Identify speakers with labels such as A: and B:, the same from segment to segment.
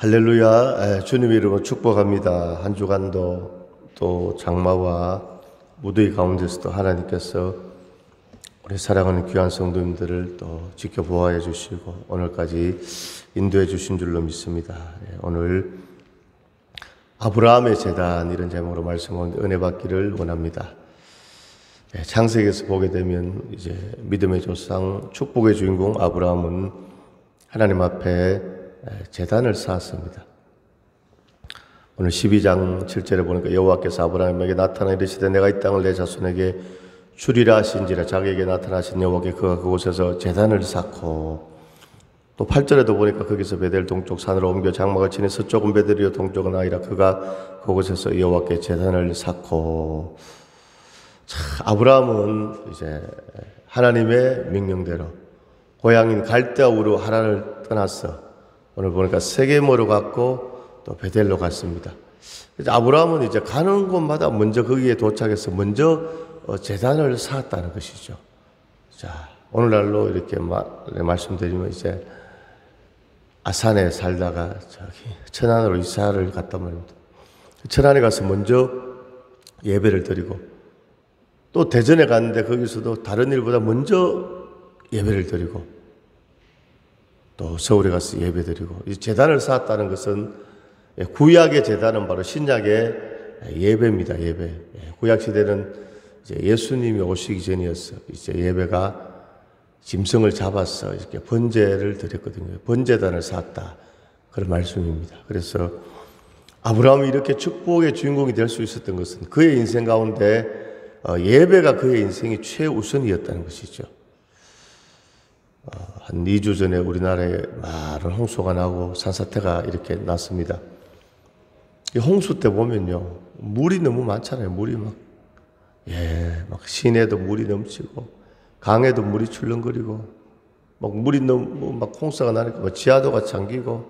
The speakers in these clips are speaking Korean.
A: 할렐루야. 주님의 이름으로 축복합니다. 한 주간도 또 장마와 무더위 가운데서도 하나님께서 우리 사랑하는 귀한 성도님들을 또 지켜보아해 주시고 오늘까지 인도해 주신 줄로 믿습니다. 오늘 아브라함의 제단 이런 제목으로 말씀하는데 은혜 받기를 원합니다. 창세기에서 보게 되면 이제 믿음의 조상 축복의 주인공 아브라함은 하나님 앞에 제단을 쌓았습니다. 오늘 12장 7절에 보니까 여호와께서 아브라함에게 나타나 이르시되 내가 이 땅을 내 자손에게 주리라 하신지라 자기에게 나타나신 여호와께 그가 그곳에서 제단을 쌓고 또 8절에도 보니까 거기서 베델 동쪽 산으로 옮겨 장막을 치니 서쪽은 베델이요 동쪽은 아이라 그가 그곳에서 여호와께 제단을 쌓고 아브라함은 이제 하나님의 명령대로 고향인 갈대아우로 하란을 떠났어. 오늘 보니까 세겜으로 갔고 또 베델로 갔습니다. 아브라함은 이제 가는 곳마다 먼저 거기에 도착해서 먼저 제단을 쌓았다는 것이죠. 자, 오늘날로 이렇게 말씀드리면 이제 아산에 살다가 저기 천안으로 이사를 갔단 말입니다. 천안에 가서 먼저 예배를 드리고 또 대전에 갔는데 거기서도 다른 일보다 먼저 예배를 드리고 또 서울에 가서 예배드리고 이 제단을 쌓았다는 것은 구약의 제단은 바로 신약의 예배입니다. 예배. 구약 시대는 이제 예수님이 오시기 전이었어. 이제 예배가 짐승을 잡아서 이렇게 번제를 드렸거든요. 번제단을 쌓았다. 그런 말씀입니다. 그래서 아브라함이 이렇게 축복의 주인공이 될 수 있었던 것은 그의 인생 가운데 예배가 그의 인생이 최우선이었다는 것이죠. 한 2주 전에 우리나라에 많은 홍수가 나고 산사태가 이렇게 났습니다. 이 홍수 때 보면요, 물이 너무 많잖아요. 물이 막 시내도 물이 넘치고, 강에도 물이 출렁거리고, 물이 너무 막 홍수가 나니까 지하도가 잠기고,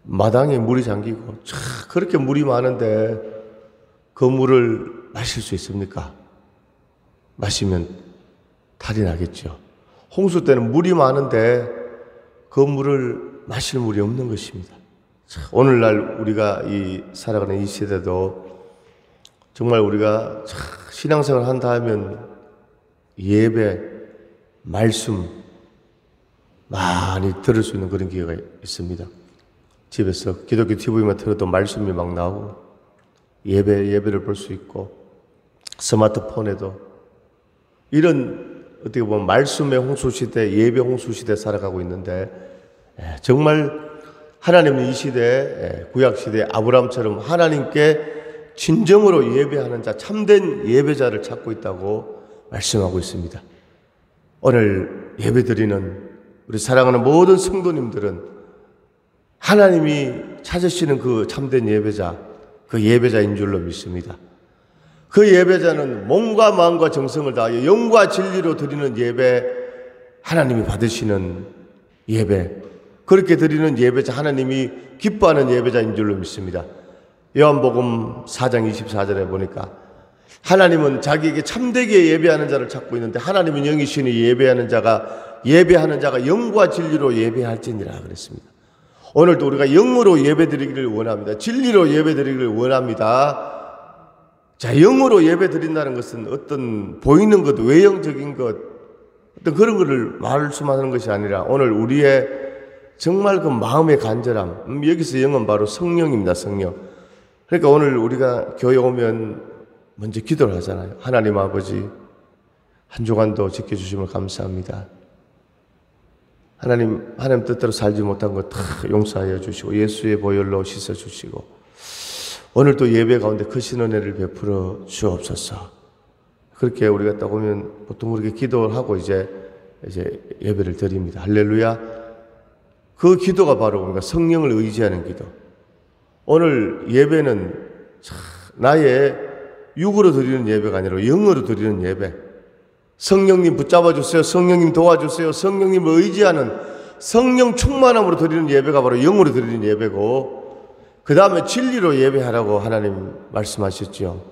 A: 마당에 물이 잠기고, 그렇게 물이 많은데 그 물을 마실 수 있습니까? 마시면 탈이 나겠죠. 홍수 때는 물이 많은데 그 물을 마실 물이 없는 것입니다. 오늘날 우리가 살아가는 이 시대도 정말 우리가 신앙생활 한다 하면 예배, 말씀 많이 들을 수 있는 그런 기회가 있습니다. 집에서 기독교 TV만 틀어도 말씀이 막 나오고 예배를 볼 수 있고 스마트폰에도 이런 어떻게 보면 말씀의 홍수시대, 예배 홍수시대 살아가고 있는데 정말 하나님은 이 시대에 구약시대 아브라함처럼 하나님께 진정으로 예배하는 자, 참된 예배자를 찾고 있다고 말씀하고 있습니다. 오늘 예배드리는 우리 사랑하는 모든 성도님들은 하나님이 찾으시는 그 참된 예배자, 그 예배자인 줄로 믿습니다. 그 예배자는 몸과 마음과 정성을 다하여 영과 진리로 드리는 예배, 하나님이 받으시는 예배, 그렇게 드리는 예배자, 하나님이 기뻐하는 예배자인 줄로 믿습니다. 요한복음 4장 24절에 보니까 하나님은 자기에게 참되게 예배하는 자를 찾고 있는데 하나님은 영이시니 예배하는 자가 영과 진리로 예배할지니라 그랬습니다. 오늘도 우리가 영으로 예배드리기를 원합니다. 진리로 예배드리기를 원합니다. 자, 영으로 예배 드린다는 것은 어떤 보이는 것, 외형적인 것, 어떤 그런 것을 말씀하는 것이 아니라 오늘 우리의 정말 그 마음의 간절함, 여기서 영은 바로 성령입니다, 성령. 그러니까 오늘 우리가 교회 오면 먼저 기도를 하잖아요. 하나님 아버지, 한 주간도 지켜주심을 감사합니다. 하나님 뜻대로 살지 못한 것 다 용서하여 주시고 예수의 보혈로 씻어주시고 오늘도 예배 가운데 크신 은혜를 베풀어 주옵소서. 그렇게 우리가 딱 오면 보통 그렇게 기도를 하고 이제 예배를 드립니다. 할렐루야. 그 기도가 바로 우리가 성령을 의지하는 기도. 오늘 예배는 나의 육으로 드리는 예배가 아니라 영으로 드리는 예배. 성령님 붙잡아 주세요. 성령님 도와주세요. 성령님을 의지하는 성령 충만함으로 드리는 예배가 바로 영으로 드리는 예배고 그 다음에 진리로 예배하라고 하나님 말씀하셨죠.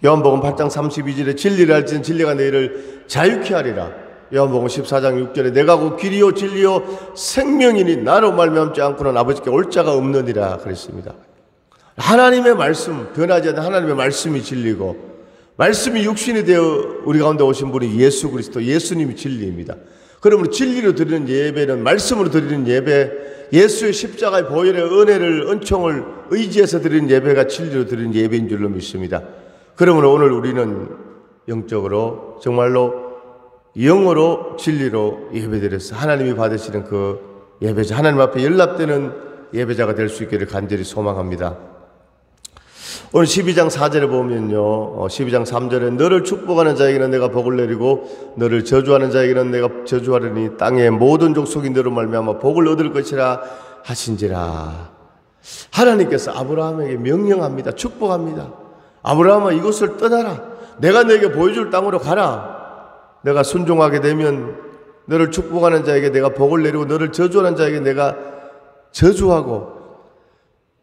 A: 요한복음 8장 32절에 진리를 알지는 진리가 너희를 자유케 하리라. 요한복음 14장 6절에 내가 곧 길이요 진리요 생명이니 나로 말미암지 않고는 아버지께 올 자가 없느니라 그랬습니다. 하나님의 말씀, 변하지 않는 하나님의 말씀이 진리고 말씀이 육신이 되어 우리 가운데 오신 분이 예수 그리스도, 예수님이 진리입니다. 그러므로 진리로 드리는 예배는 말씀으로 드리는 예배, 예수의 십자가의 보혈의 은혜를, 은총을 의지해서 드리는 예배가 진리로 드리는 예배인 줄로 믿습니다. 그러므로 오늘 우리는 영적으로 정말로 영으로 진리로 예배드려서 하나님이 받으시는 그 예배자, 하나님 앞에 연락되는 예배자가 될 수 있기를 간절히 소망합니다. 오늘 12장 4절에 보면요, 12장 3절에 너를 축복하는 자에게는 내가 복을 내리고 너를 저주하는 자에게는 내가 저주하리니 땅의 모든 족속이 너로 말미암아 복을 얻을 것이라 하신지라. 하나님께서 아브라함에게 명령합니다. 축복합니다. 아브라함아, 이곳을 떠나라. 내가 너에게 보여줄 땅으로 가라. 내가 순종하게 되면 너를 축복하는 자에게 내가 복을 내리고 너를 저주하는 자에게 내가 저주하고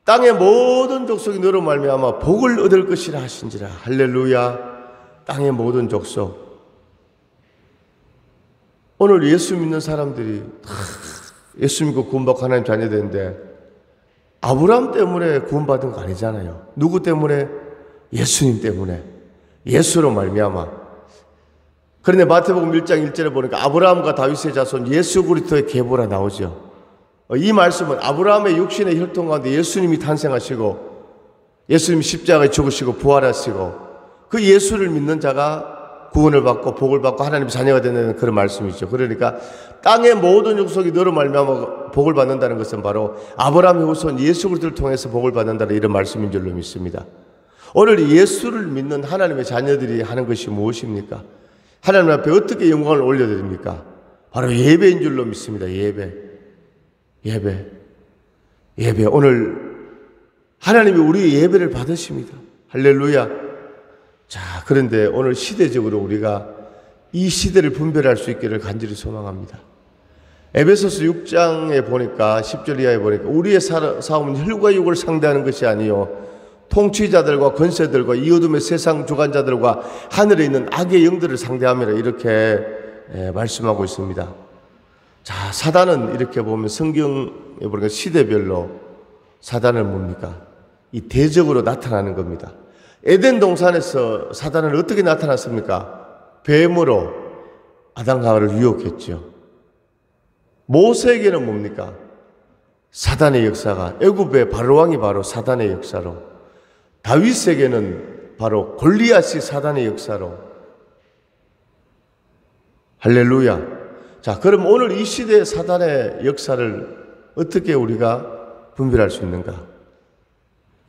A: 땅의 모든 족속이 너로 말미암아 복을 얻을 것이라 하신지라. 할렐루야. 땅의 모든 족속. 오늘 예수 믿는 사람들이 예수 믿고 구원받고 하나님 자녀되는데 아브라함 때문에 구원받은 거 아니잖아요. 누구 때문에? 예수님 때문에. 예수로 말미암아. 그런데 마태복음 1장 1절에 보니까 아브라함과 다윗의 자손 예수 그리스도의 계보라 나오죠. 이 말씀은 아브라함의 육신의 혈통 가운데 예수님이 탄생하시고 예수님이 십자가에 죽으시고 부활하시고 그 예수를 믿는 자가 구원을 받고 복을 받고 하나님의 자녀가 되는 그런 말씀이죠. 그러니까 땅의 모든 족속이 너로 말미암아 복을 받는다는 것은 바로 아브라함의 후손 예수 그리스도를 통해서 복을 받는다는 이런 말씀인 줄로 믿습니다. 오늘 예수를 믿는 하나님의 자녀들이 하는 것이 무엇입니까? 하나님 앞에 어떻게 영광을 올려드립니까? 바로 예배인 줄로 믿습니다. 예배. 오늘 하나님이 우리의 예배를 받으십니다. 할렐루야. 자, 그런데 오늘 시대적으로 우리가 이 시대를 분별할 수 있기를 간절히 소망합니다. 에베소서 6장에 보니까 10절 이하에 보니까 우리의 싸움은 혈과 육을 상대하는 것이 아니요 통치자들과 권세들과 이 어둠의 세상 주관자들과 하늘에 있는 악의 영들을 상대함이라 이렇게 말씀하고 있습니다. 자, 사단은 이렇게 보면 성경에 보니까 시대별로 사단은 뭡니까? 이 대적으로 나타나는 겁니다. 에덴 동산에서 사단은 어떻게 나타났습니까? 뱀으로 아담과 하와를 유혹했죠. 모세에게는 뭡니까? 사단의 역사가, 애굽의 바로왕이 바로 사단의 역사로, 다윗에게는 바로 골리앗이 사단의 역사로. 할렐루야. 자, 그럼 오늘 이 시대의 사단의 역사를 어떻게 우리가 분별할 수 있는가?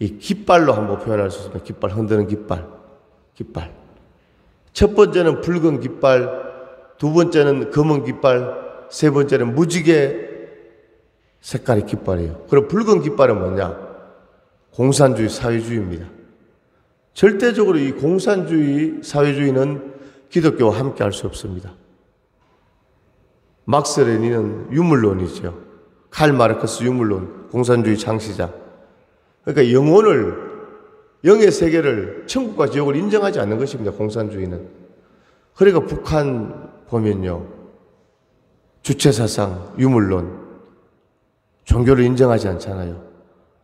A: 이 깃발로 한번 표현할 수 있습니다. 깃발, 흔드는 깃발. 첫 번째는 붉은 깃발, 두 번째는 검은 깃발, 세 번째는 무지개 색깔의 깃발이에요. 그럼 붉은 깃발은 뭐냐? 공산주의, 사회주의입니다. 절대적으로 이 공산주의, 사회주의는 기독교와 함께 할 수 없습니다. 막스 레닌은 유물론이죠. 칼 마르크스 유물론, 공산주의 창시자. 그러니까 영의 세계를, 천국과 지옥을 인정하지 않는 것입니다. 공산주의는. 그러니까 북한 보면요, 주체사상, 유물론, 종교를 인정하지 않잖아요.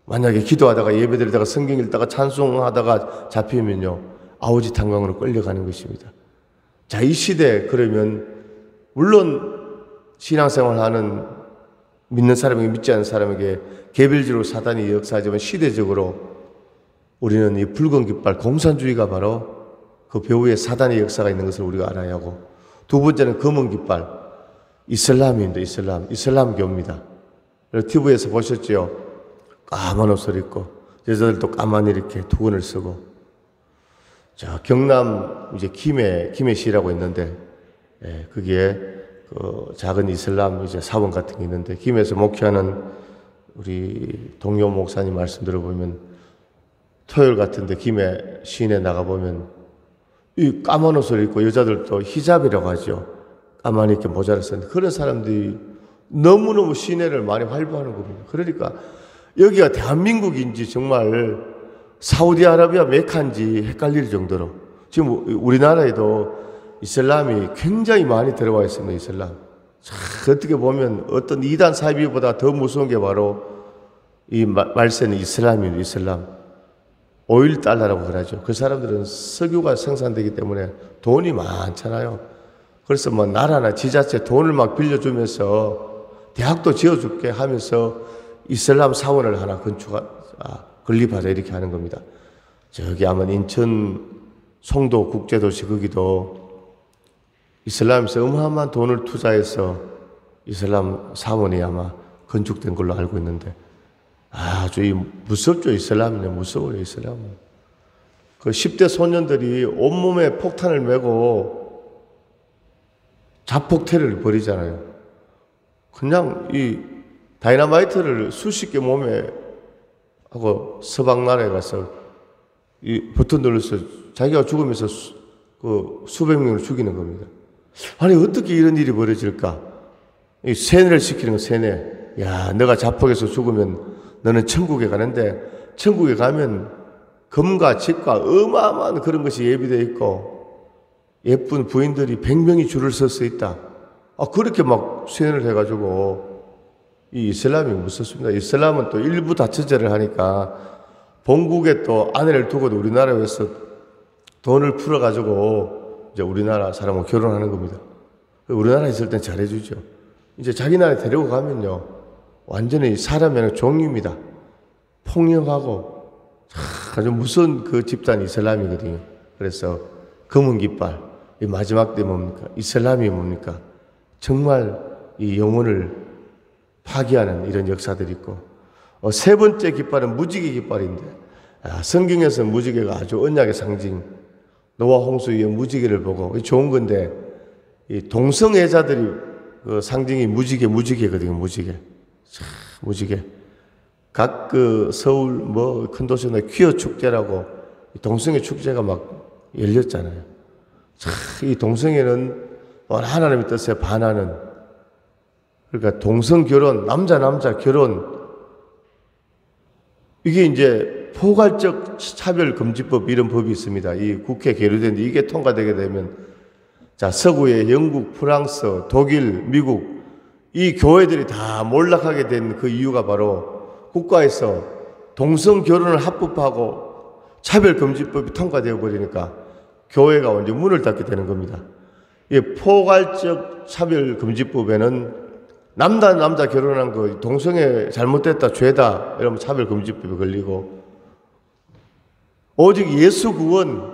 A: 만약에 기도하다가 예배드리다가 성경 읽다가 찬송하다가 잡히면요, 아우지 탄광으로 끌려가는 것입니다. 자, 이 시대 그러면 물론 신앙생활하는 믿는 사람에게 믿지 않는 사람에게 개별적으로 사단이 역사하지만 시대적으로 우리는 이 붉은 깃발 공산주의가 바로 그 배후에 사단의 역사가 있는 것을 우리가 알아야 하고, 두 번째는 검은 깃발 이슬람입니다. 이슬람교입니다. TV에서 보셨죠? 까만 옷을 입고 여자들도 까만 이렇게 두건을 쓰고. 자, 경남 이제 김해시라고 있는데, 거기에 그 작은 이슬람 이제 사원 같은 게 있는데, 김해에서 목회하는 우리 동료 목사님 말씀 들어보면 토요일 같은데 김해 시내 나가 보면 이 까만 옷을 입고 여자들도 히잡이라고 하죠. 까만 이렇게 모자를 썼는데 그런 사람들이 너무너무 시내를 많이 활보하는 겁니다. 그러니까 여기가 대한민국인지 정말 사우디아라비아 메카인지 헷갈릴 정도로 지금 우리나라에도 이슬람이 굉장히 많이 들어와 있습니다. 이슬람. 어떻게 보면 어떤 이단 사이비보다 더 무서운 게 바로 이 말세는 이슬람입니다. 이슬람. 오일 달러라고 그러죠. 그 사람들은 석유가 생산되기 때문에 돈이 많잖아요. 그래서 뭐 나라나 지자체 돈을 막 빌려주면서 대학도 지어줄게 하면서 이슬람 사원을 하나 건립하자 이렇게 하는 겁니다. 저기 아마 인천 송도 국제도시 거기도 이슬람에서 어마어마한 돈을 투자해서 이슬람 사원이 아마 건축된 걸로 알고 있는데 아주 무섭죠. 이슬람은 무서워요. 이슬람은. 그 10대 소년들이 온몸에 폭탄을 메고 자폭 테러를 벌이잖아요. 그냥 이 다이너마이트를 수십 개 몸에 하고 서방 나라에 가서 이 버튼 눌러서 자기가 죽으면서 그 수백 명을 죽이는 겁니다. 아니 어떻게 이런 일이 벌어질까? 이 세뇌를 시키는 거 세뇌. 야, 너가 자폭해서 죽으면 너는 천국에 가는데 천국에 가면 금과 집과 어마어마한 그런 것이 예비되어 있고 예쁜 부인들이 100명이 줄을 설 수 있다. 그렇게 막 세뇌를 해가지고 이 이슬람이 무섭습니다. 이슬람은 또 일부 다처제를 하니까 본국에 또 아내를 두고도 우리나라에서 돈을 풀어가지고 이제 우리나라 사람하고 결혼하는 겁니다. 우리나라에 있을 땐 잘해주죠. 이제 자기 나라에 데리고 가면요. 완전히 사람의 종류입니다. 폭력하고 아주 무서운 그 집단 이슬람이거든요. 그래서 검은 깃발, 이 마지막 때 뭡니까? 이슬람이 뭡니까? 정말 이 영혼을 파괴하는 이런 역사들이 있고 세 번째 깃발은 무지개 깃발인데 성경에서 무지개가 아주 언약의 상징 노아 홍수 위에 무지개를 보고 좋은 건데 이 동성애자들이 그 상징이 무지개거든요. 무지개. 각 그 서울 뭐 큰 도시나 퀴어 축제라고 동성애 축제가 막 열렸잖아요. 이 동성애는 하나님의 뜻에 반하는 그러니까 동성 결혼, 남자 결혼 이게 이제 포괄적 차별금지법 이런 법이 있습니다. 이 국회 계류되는데 이게 통과되게 되면 자 서구의 영국, 프랑스, 독일, 미국 이 교회들이 다 몰락하게 된 그 이유가 바로 국가에서 동성 결혼을 합법화하고 차별금지법이 통과되어 버리니까 교회가 완전 문을 닫게 되는 겁니다. 이 포괄적 차별금지법에는 남자 결혼한 거 동성애 잘못됐다 죄다 이러면 차별금지법에 걸리고 오직 예수 구원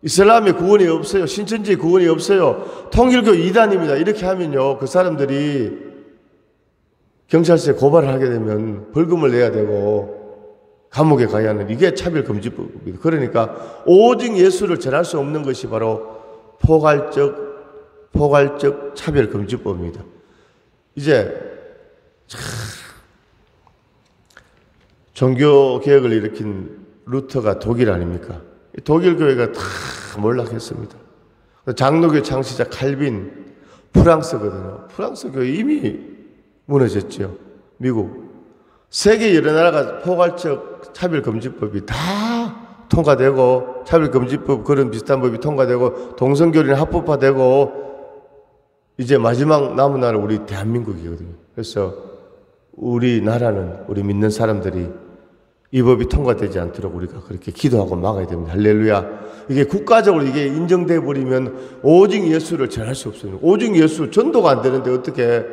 A: 이슬람의 구원이 없어요. 신천지의 구원이 없어요. 통일교 이단입니다. 이렇게 하면요 그 사람들이 경찰서에 고발을 하게 되면 벌금을 내야 되고 감옥에 가야 하는 이게 차별금지법입니다. 그러니까 오직 예수를 전할 수 없는 것이 바로 포괄적 차별금지법입니다. 이제 종교개혁을 일으킨 루터가 독일 아닙니까? 독일 교회가 다 몰락했습니다. 장로교 창시자 칼빈 프랑스거든요. 프랑스 교회 이미 무너졌죠. 미국 세계 여러 나라가 포괄적 차별금지법이 다 통과되고 차별금지법 그런 비슷한 법이 통과되고 동성결혼이 합법화되고 이제 마지막 남은 나라 우리 대한민국이거든요. 그래서 우리나라는 우리 믿는 사람들이 이 법이 통과되지 않도록 우리가 그렇게 기도하고 막아야 됩니다. 할렐루야. 이게 국가적으로 이게 인정돼 버리면 오직 예수를 전할 수 없어요. 오직 예수 전도가 안 되는데 어떻게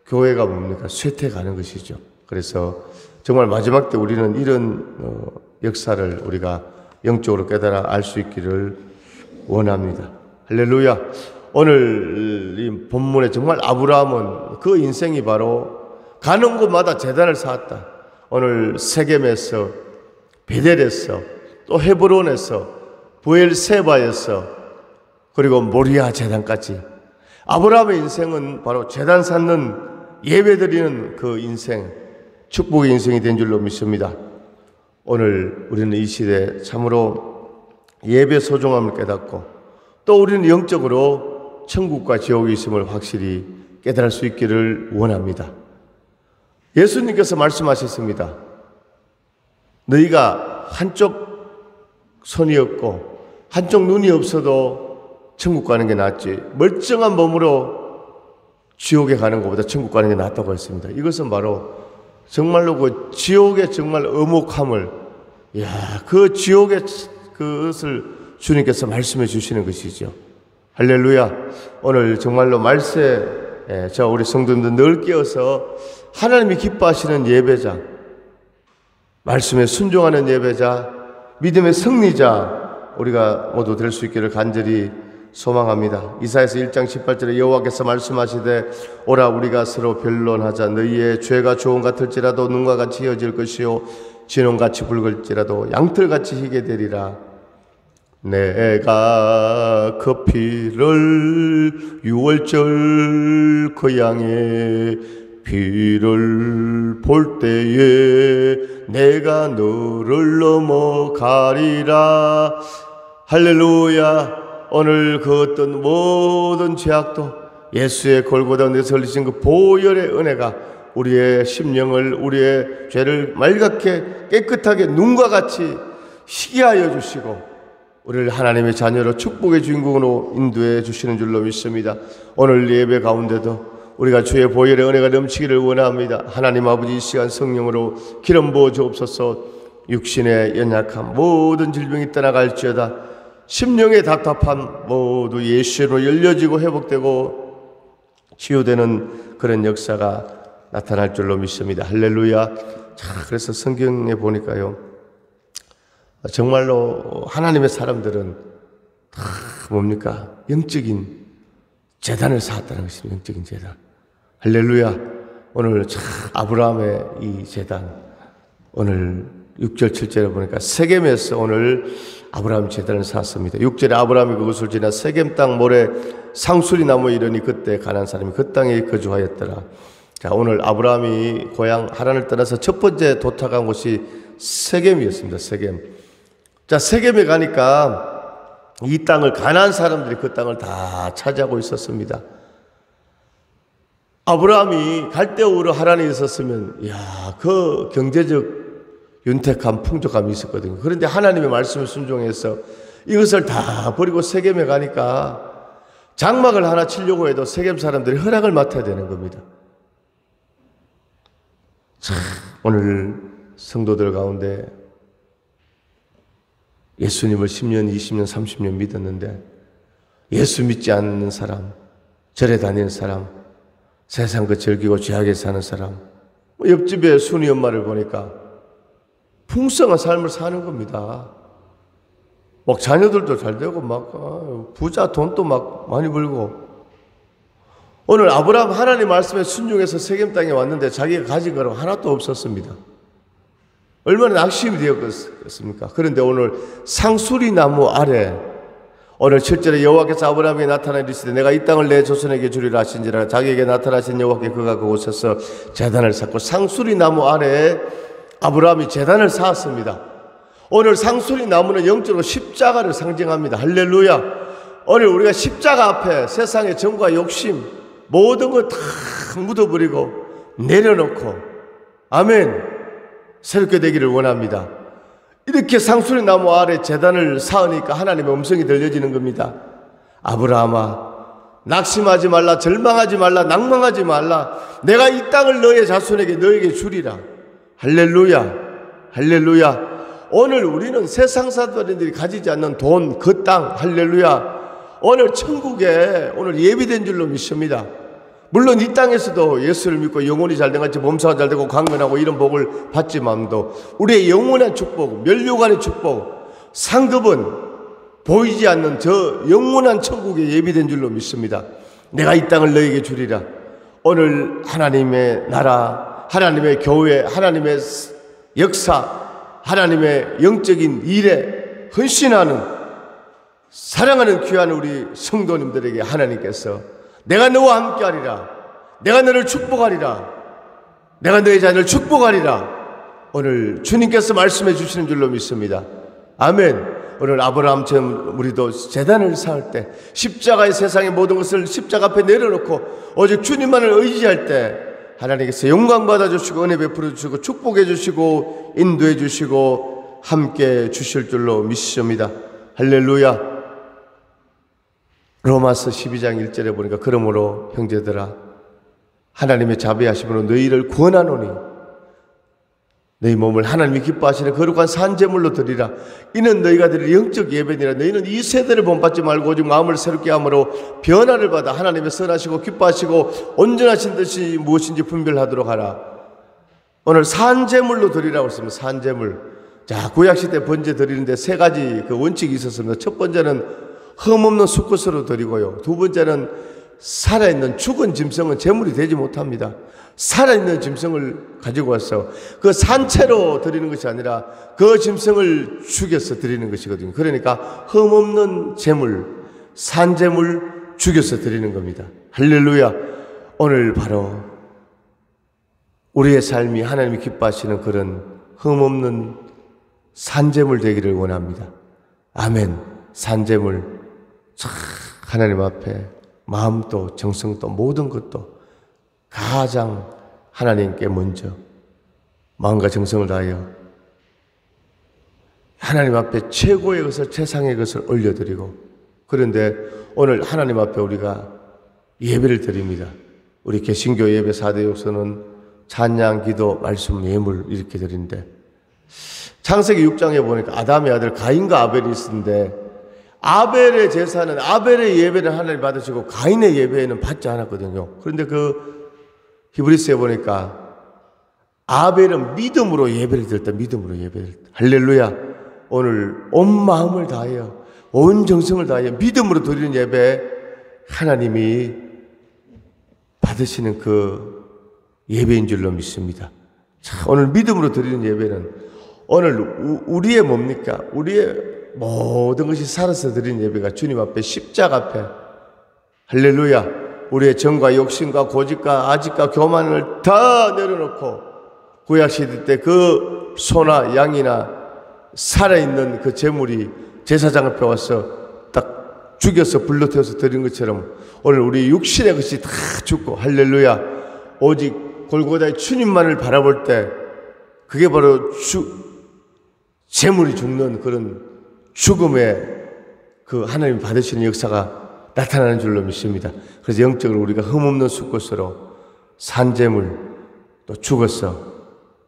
A: 교회가 뭡니까? 쇠퇴가는 것이죠. 그래서 정말 마지막 때 우리는 이런 역사를 우리가 영적으로 깨달아 알 수 있기를 원합니다. 할렐루야. 오늘 이 본문에 정말 아브라함은 그 인생이 바로 가는 곳마다 제단을 쌓았다. 오늘 세겜에서 베델에서 또 헤브론에서 부엘세바에서 그리고 모리아 제단까지 아브라함의 인생은 바로 제단 쌓는 예배드리는 그 인생 축복의 인생이 된 줄로 믿습니다. 오늘 우리는 이 시대에 참으로 예배 소중함을 깨닫고 또 우리는 영적으로 천국과 지옥이 있음을 확실히 깨달을 수 있기를 원합니다. 예수님께서 말씀하셨습니다. 너희가 한쪽 손이 없고 한쪽 눈이 없어도 천국 가는 게 낫지, 멀쩡한 몸으로 지옥에 가는 것보다 천국 가는 게 낫다고 했습니다. 이것은 바로 정말로 그 지옥의 정말 엄혹함을, 그 지옥의 그것을 주님께서 말씀해 주시는 것이죠. 할렐루야. 오늘 정말로 말세, 우리 성도님들 늘 깨어서 하나님이 기뻐하시는 예배자, 말씀에 순종하는 예배자, 믿음의 승리자 우리가 모두 될 수 있기를 간절히 소망합니다. 이사야서 1장 18절에 여호와께서 말씀하시되 오라 우리가 서로 변론하자. 너희의 죄가 조금 같을지라도 눈과 같이 이어질 것이요 진홍같이 붉을지라도 양털같이 희게 되리라. 내가 그 피를 유월절 그 양의 피를 볼 때에 내가 너를 넘어가리라. 할렐루야. 오늘 그 어떤 모든 죄악도 예수의 골고다 내서 흘리신 그 보혈의 은혜가 우리의 심령을, 우리의 죄를 맑게 깨끗하게 눈과 같이 희게 하여 주시고 우리를 하나님의 자녀로 축복의 주인공으로 인도해 주시는 줄로 믿습니다. 오늘 예배 가운데도 우리가 주의 보혈의 은혜가 넘치기를 원합니다. 하나님 아버지, 이 시간 성령으로 기름 부어 주옵소서. 육신의 연약함, 모든 질병이 떠나갈지어다. 심령의 답답함 모두 예수로 열려지고 회복되고 치유되는 그런 역사가 나타날 줄로 믿습니다. 할렐루야. 그래서 성경에 보니까요, 정말로 하나님의 사람들은 다 뭡니까? 영적인 제단을 쌓았다는 것입니다. 영적인 제단. 할렐루야. 오늘 참 아브라함의 이 제단, 오늘 6절 7절에 보니까 세겜에서 오늘 아브라함 제단을 쌓았습니다. 6절에 아브라함이 그것을 지나 세겜 땅 모래 상수리 나무에 이르니 그때 가나안 사람이 그 땅에 거주하였더라. 자, 오늘 아브라함이 고향 하란을 떠나서 첫 번째 도착한 곳이 세겜이었습니다. 세겜. 자, 세겜에 가니까 이 땅을 가나안 사람들이 그 땅을 다 차지하고 있었습니다. 아브라함이 갈대우르 하란에 있었으면 그 경제적 윤택함, 풍족함이 있었거든요. 그런데 하나님의 말씀을 순종해서 이것을 다 버리고 세겜에 가니까 장막을 하나 치려고 해도 세겜 사람들이 허락을 맡아야 되는 겁니다. 참, 오늘 성도들 가운데 예수님을 10년, 20년, 30년 믿었는데 예수 믿지 않는 사람, 절에 다니는 사람, 세상 그 즐기고 죄하게 사는 사람, 옆집에 순이 엄마를 보니까 풍성한 삶을 사는 겁니다. 막 자녀들도 잘 되고 막 부자, 돈도 막 많이 벌고. 오늘 아브라함 하나님 말씀에 순종해서 세겜 땅에 왔는데 자기가 가진 거는 하나도 없었습니다. 얼마나 낙심이 되었겠습니까? 그런데 오늘 상수리 나무 아래, 오늘 7절에 여호와께서 아브라함에게 나타나 이르시되 내가 이 땅을 내 조선에게 주리라 하신지라. 자기에게 나타나신 여호와께 그가 그곳에서 제단을 쌓고 상수리 나무 아래 아브라함이 제단을 쌓았습니다. 오늘 상수리 나무는 영적으로 십자가를 상징합니다. 할렐루야. 오늘 우리가 십자가 앞에 세상의 정과 욕심 모든 걸 다 묻어버리고 내려놓고, 아멘, 새롭게 되기를 원합니다. 이렇게 상수리 나무 아래 제단을 쌓으니까 하나님의 음성이 들려지는 겁니다. 아브라함아, 낙심하지 말라, 절망하지 말라, 낭망하지 말라. 내가 이 땅을 너의 자손에게 너에게 주리라. 할렐루야. 할렐루야. 오늘 우리는 세상 사람들이 가지지 않는 돈, 그 땅, 할렐루야. 오늘 천국에 오늘 예비된 줄로 믿습니다. 물론 이 땅에서도 예수를 믿고 영혼이 잘된 같이 범사가 잘되고 강건하고 이런 복을 받지만도 우리의 영원한 축복, 멸류관의 축복, 상급은 보이지 않는 저 영원한 천국에 예비된 줄로 믿습니다. 내가 이 땅을 너에게 주리라. 오늘 하나님의 나라, 하나님의 교회, 하나님의 역사, 하나님의 영적인 일에 헌신하는, 사랑하는 귀한 우리 성도님들에게 하나님께서 내가 너와 함께하리라, 내가 너를 축복하리라, 내가 너의 자녀를 축복하리라, 오늘 주님께서 말씀해 주시는 줄로 믿습니다. 아멘. 오늘 아브라함처럼 우리도 제단을 쌓을 때, 십자가의 세상의 모든 것을 십자가 앞에 내려놓고 오직 주님만을 의지할 때 하나님께서 영광 받아주시고 은혜 베풀어 주시고 축복해 주시고 인도해 주시고 함께 주실 줄로 믿습니다. 할렐루야. 로마서 12장 1절에 보니까 그러므로 형제들아 하나님의 자비하심으로 너희를 구원하노니 너희 몸을 하나님이 기뻐하시는 거룩한 산제물로 드리라. 이는 너희가 드릴 영적 예배니라. 너희는 이 세대를 본받지 말고 오직 마음을 새롭게 함으로 변화를 받아 하나님의 선하시고 기뻐하시고 온전하신 뜻이 무엇인지 분별하도록 하라. 오늘 산제물로 드리라고 했습니다. 산제물. 자, 구약시대 번제 드리는데 세 가지 그 원칙이 있었습니다. 첫 번째는 흠없는 수컷으로 드리고요. 두 번째는 살아있는 죽은 짐승은 제물이 되지 못합니다. 살아있는 짐승을 가지고 와서 그 산채로 드리는 것이 아니라 그 짐승을 죽여서 드리는 것이거든요. 그러니까 흠없는 제물, 산제물 죽여서 드리는 겁니다. 할렐루야. 오늘 바로 우리의 삶이 하나님이 기뻐하시는 그런 흠없는 산제물 되기를 원합니다. 아멘. 산제물. 참 하나님 앞에 마음도 정성도 모든 것도 가장 하나님께 먼저 마음과 정성을 다하여 하나님 앞에 최고의 것을, 최상의 것을 올려드리고, 그런데 오늘 하나님 앞에 우리가 예배를 드립니다. 우리 개신교 예배 4대 요소는 찬양, 기도, 말씀, 예물 이렇게 드리는데, 창세기 6장에 보니까 아담의 아들 가인과 아벨이 있었는데 아벨의 제사는, 아벨의 예배는 하나님 받으시고 가인의 예배는 받지 않았거든요. 그런데 그 히브리서에 보니까 아벨은 믿음으로 예배를 드렸다. 믿음으로 예배를 드렸다. 할렐루야. 오늘 온 마음을 다하여 온 정성을 다하여 믿음으로 드리는 예배, 하나님이 받으시는 그 예배인 줄로 믿습니다. 자, 오늘 믿음으로 드리는 예배는 오늘 우리의 뭡니까? 우리의 모든 것이 살아서 드리는 예배가 주님 앞에, 십자가 앞에, 할렐루야, 우리의 정과 욕심과 고집과 아집과 교만을 다 내려놓고 구약시대 때 그 소나 양이나 살아있는 그 제물이 제사장 앞에 와서 딱 죽여서 불로 태워서 드린 것처럼 오늘 우리 육신의 것이 다 죽고, 할렐루야, 오직 골고다의 주님만을 바라볼 때 그게 바로 제물이 죽는 그런 죽음의 그 하나님 받으시는 역사가 나타나는 줄로 믿습니다. 그래서 영적으로 우리가 흠없는 수꽃으로 산제물 또 죽었어,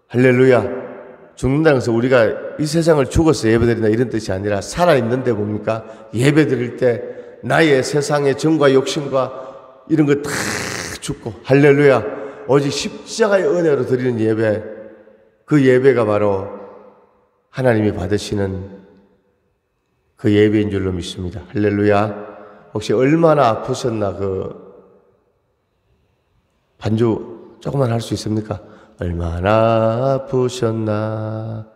A: 할렐루야, 죽는다는 것은 우리가 이 세상을 죽어서 예배드린다 이런 뜻이 아니라 살아있는데 뭡니까? 예배드릴 때 나의 세상의 정과 욕심과 이런 거 다 죽고, 할렐루야, 오직 십자가의 은혜로 드리는 예배, 그 예배가 바로 하나님이 받으시는 그 예배인 줄로 믿습니다. 할렐루야. 혹시 얼마나 아프셨나, 그 반주 조금만 할 수 있습니까? 얼마나 아프셨나.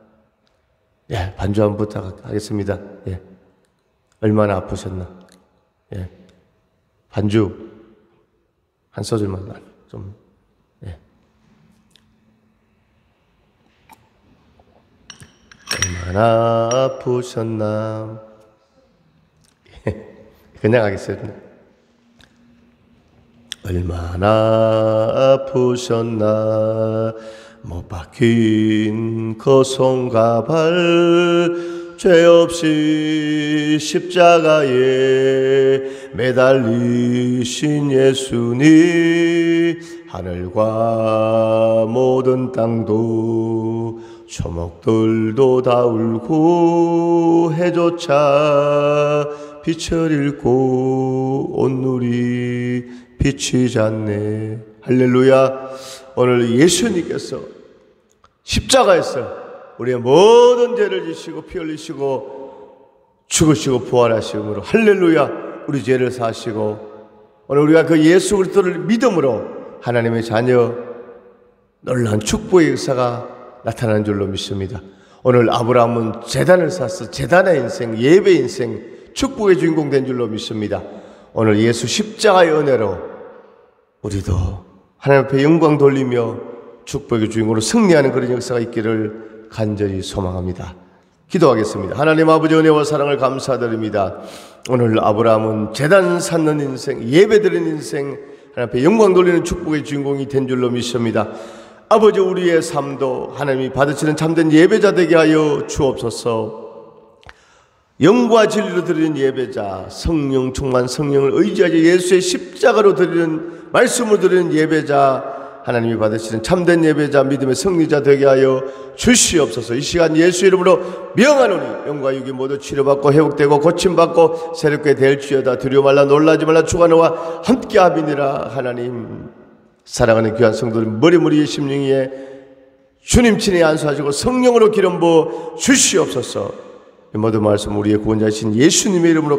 A: 예, 반주 한번 부탁하겠습니다. 예, 얼마나 아프셨나. 예, 반주 한 소절만 좀. 예, 얼마나 아프셨나. 그냥 하겠습니다. 얼마나 아프셨나. 못 박힌 그 손과 발, 죄 없이 십자가에 매달리신 예수님, 하늘과 모든 땅도 초목들도 다 울고 해조차 빛을 잃고 온누리 비치지 않네. 할렐루야. 오늘 예수님께서 십자가에서 우리의 모든 죄를 지시고 피 흘리시고 죽으시고 부활하심으로, 할렐루야, 우리 죄를 사시고 오늘 우리가 그 예수 그리스도를 믿음으로 하나님의 자녀, 놀라운 축복의 역사가 나타나는 줄로 믿습니다. 오늘 아브라함은 제단을 쌓아서 제단의 인생, 예배 인생, 축복의 주인공 된 줄로 믿습니다. 오늘 예수 십자가의 은혜로 우리도 하나님 앞에 영광 돌리며 축복의 주인공으로 승리하는 그런 역사가 있기를 간절히 소망합니다. 기도하겠습니다. 하나님 아버지 은혜와 사랑을 감사드립니다. 오늘 아브라함은 제단 쌓는 인생, 예배 드리는 인생, 하나님 앞에 영광 돌리는 축복의 주인공이 된 줄로 믿습니다. 아버지, 우리의 삶도 하나님이 받으시는 참된 예배자 되게 하여 주옵소서. 영과 진리로 드리는 예배자, 성령 충만 성령을 의지하여 예수의 십자가로 드리는 말씀으로 드리는 예배자, 하나님이 받으시는 참된 예배자, 믿음의 승리자 되게 하여 주시옵소서. 이 시간 예수 이름으로 명하노니 영과 육이 모두 치료받고 회복되고 고침받고 새롭게 될지어다. 두려워 말라 놀라지 말라 주가 너와 함께함이니라. 하나님, 사랑하는 귀한 성도들 머리머리의 심령에 주님 친히 안수하시고 성령으로 기름 부어 주시옵소서. 이 모든 말씀 우리의 구원자이신 예수님의 이름으로